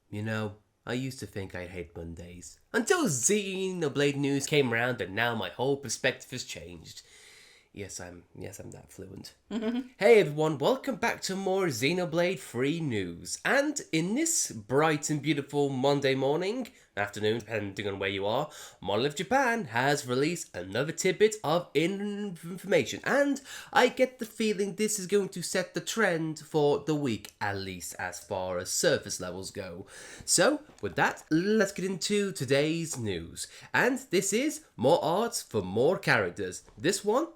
You know, I used to think I'd hate Mondays. Until Xenoblade news came around and now my whole perspective has changed. Yes, I'm that fluent. Hey everyone, welcome back to more Xenoblade free news. And in this bright and beautiful Monday morning, afternoon, depending on where you are, Monolith Japan has released another tidbit of information. And I get the feeling this is going to set the trend for the week, at least as far as surface levels go. So, with that, let's get into today's news. And this is more art for more characters. This one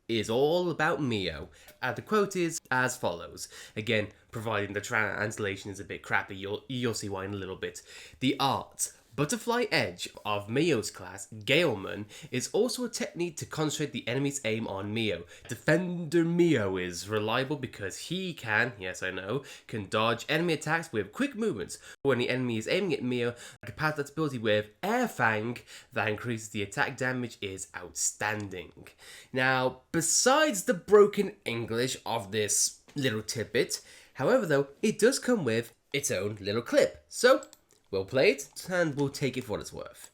is all about Mio. The quote is as follows. Again, providing the translation is a bit crappy, you'll see why in a little bit. The art, butterfly edge of Mio's class, Galeman, is also a technique to concentrate the enemy's aim on Mio. Defender Mio is reliable because he can, yes I know, can dodge enemy attacks with quick movements. When the enemy is aiming at Mio, the compatibility with Air Fang that increases the attack damage is outstanding. Now, besides the broken English of this little tidbit, however though, it does come with its own little clip. So, we'll play it, and we'll take it for what it's worth.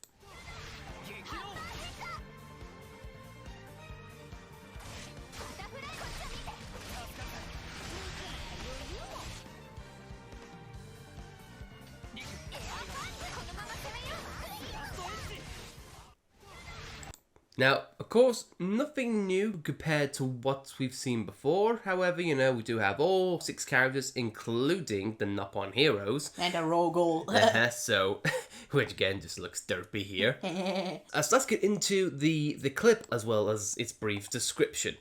Now, of course, nothing new compared to what we've seen before. However, you know, we do have all 6 characters, including the Nopon heroes. And a Rogol. So, which again just looks derpy here. So let's get into the clip as well as its brief description.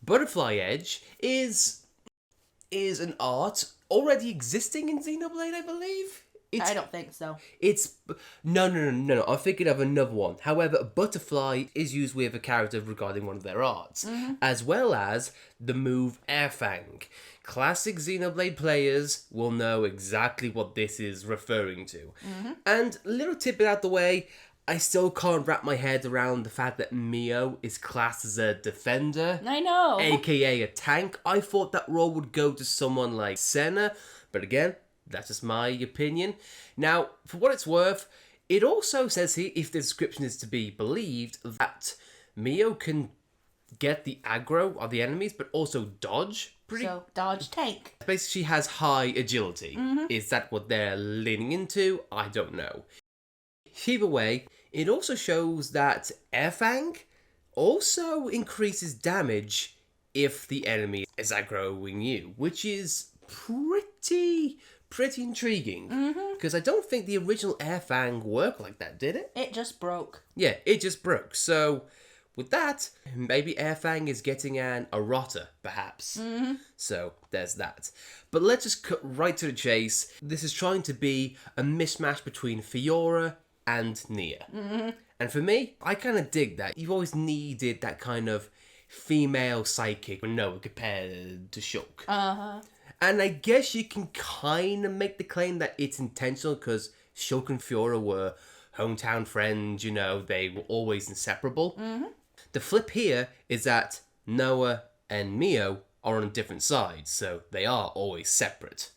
Butterfly Edge is an art already existing in Xenoblade, I believe. I don't think so. It's no. I'm thinking of another one. However, butterfly is used with a character regarding one of their arts, as well as the move Air Fang. Classic Xenoblade players will know exactly what this is referring to. And little tidbit out the way, I still can't wrap my head around the fact that Mio is classed as a defender. I know. AKA a tank. I thought that role would go to someone like Senna, but again, that's just my opinion. Now, for what it's worth, it also says here, if the description is to be believed, that Mio can get the aggro of the enemies, but also dodge. So, dodge tank. Basically, she has high agility. Is that what they're leaning into? I don't know. Either way, it also shows that Air Fang also increases damage if the enemy is aggroing you, which is pretty intriguing, because I don't think the original Air Fang worked like that, did it? It just broke. Yeah, it just broke. So, with that, maybe Air Fang is getting an errata, perhaps. So, there's that. But let's just cut right to the chase. This is trying to be a mismatch between Fiora and Nia. And for me, I kind of dig that. You've always needed that kind of female sidekick, no, compared to Shulk. And I guess you can kind of make the claim that it's intentional because Shulk and Fiora were hometown friends, you know, they were always inseparable. The flip here is that Noah and Mio are on different sides, so they are always separate.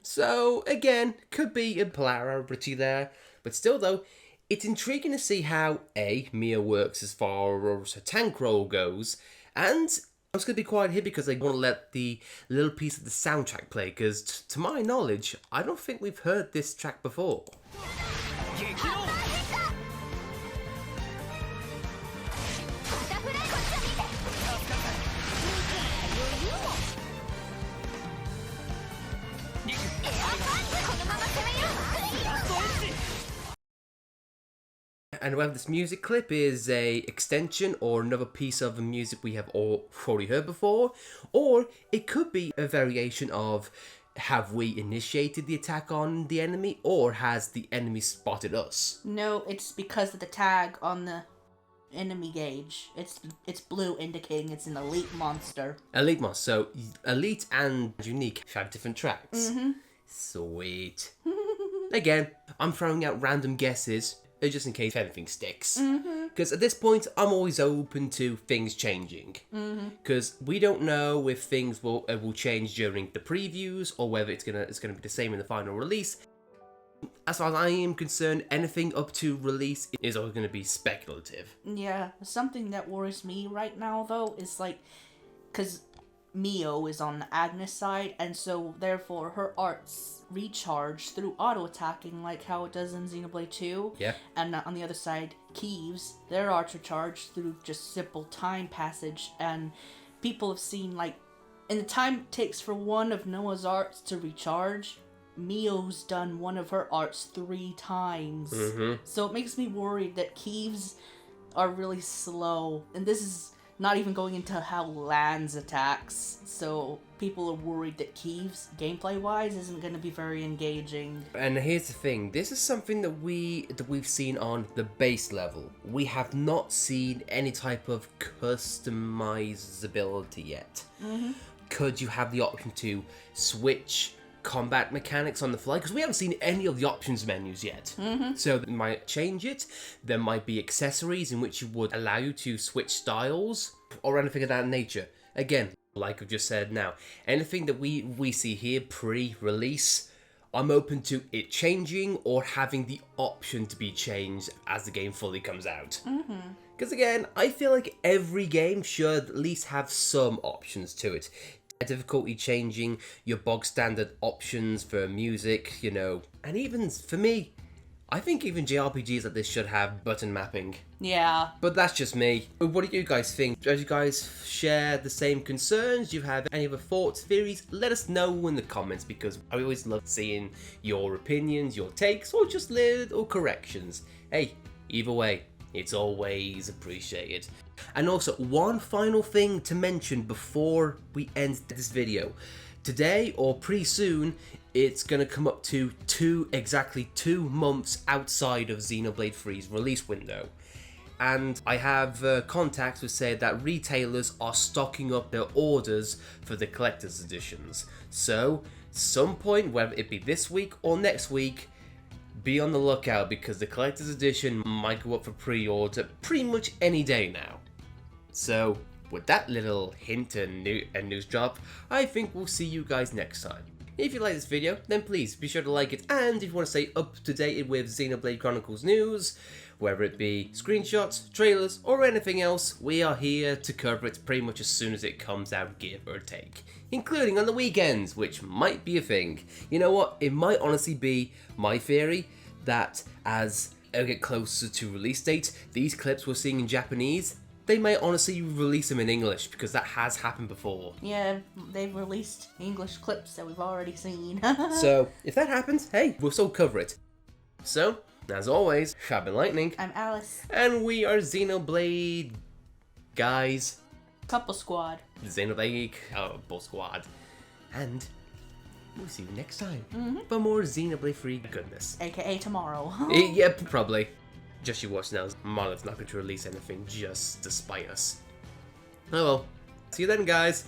So, again, could be a polarity there, but still though, it's intriguing to see how Mio works as far as her tank role goes, and I'm just going to be quiet here because I want to let the little piece of the soundtrack play, because to my knowledge, I don't think we've heard this track before. And whether this music clip is a extension or another piece of the music we have already heard before, or it could be a variation of have we initiated the attack on the enemy, or has the enemy spotted us? No, it's because of the tag on the enemy gauge. It's blue, indicating it's an elite monster. Elite monster. So elite and unique have different tracks. Sweet. Again, I'm throwing out random guesses, just in case anything sticks. Because at this point, I'm always open to things changing. Because we don't know if things will change during the previews or whether it's gonna be the same in the final release. As far as I am concerned, anything up to release is always going to be speculative. Yeah, something that worries me right now, though, is like, because Mio is on Agnes' side, and so therefore her arts recharge through auto-attacking like how it does in Xenoblade 2. Yeah. And on the other side, Kieves, their arts recharge through just simple time passage, and people have seen, like, in the time it takes for one of Noah's arts to recharge, Mio's done one of her arts 3 times. So it makes me worried that Kieves are really slow. And this is not even going into how Lands attacks. So people are worried that Kieves, gameplay-wise, isn't going to be very engaging. And here's the thing. This is something that we've seen on the base level. We have not seen any type of customizability yet. Could you have the option to switch combat mechanics on the fly? Because we haven't seen any of the options menus yet. So they might change it. There might be accessories in which it would allow you to switch styles or anything of that nature. Again, like I've just said now, anything that we see here pre-release, I'm open to it changing or having the option to be changed as the game fully comes out. Because again, I feel like every game should at least have some options to it. Difficulty changing, your bog standard options for music, you know, and even for me, I think even JRPGs like this should have button mapping. Yeah. But that's just me. What do you guys think? Do you guys share the same concerns? Do you have any other thoughts, theories? Let us know in the comments, because I always love seeing your opinions, your takes, or just little corrections. Hey, either way, it's always appreciated. And also, one final thing to mention before we end this video. Today, or pretty soon, it's going to come up to exactly 2 months outside of Xenoblade 3's release window. And I have contacts who say that retailers are stocking up their orders for the collector's editions. So, some point, whether it be this week or next week, be on the lookout, because the collector's edition might go up for pre-order pretty much any day now. So, with that little hint and news drop, I think we'll see you guys next time. If you like this video, then please be sure to like it, and if you want to stay up to date with Xenoblade Chronicles news, whether it be screenshots, trailers, or anything else, we are here to cover it pretty much as soon as it comes out, give or take. Including on the weekends, which might be a thing. You know what, it might honestly be my theory that as I get closer to release date, these clips we're seeing in Japanese, they may honestly release them in English, because that has happened before. Yeah, they've released English clips that we've already seen. So, if that happens, hey, we'll still cover it. So, as always, I've been Lightning. I'm Alice. And we are Xenoblade guys. Couple Squad. Xenoblade Bull Squad. And we'll see you next time for more Xenoblade 3 goodness. AKA tomorrow. Yep, probably. Just you watch now, Monolith's not going to release anything just to spite us. Oh well. See you then, guys.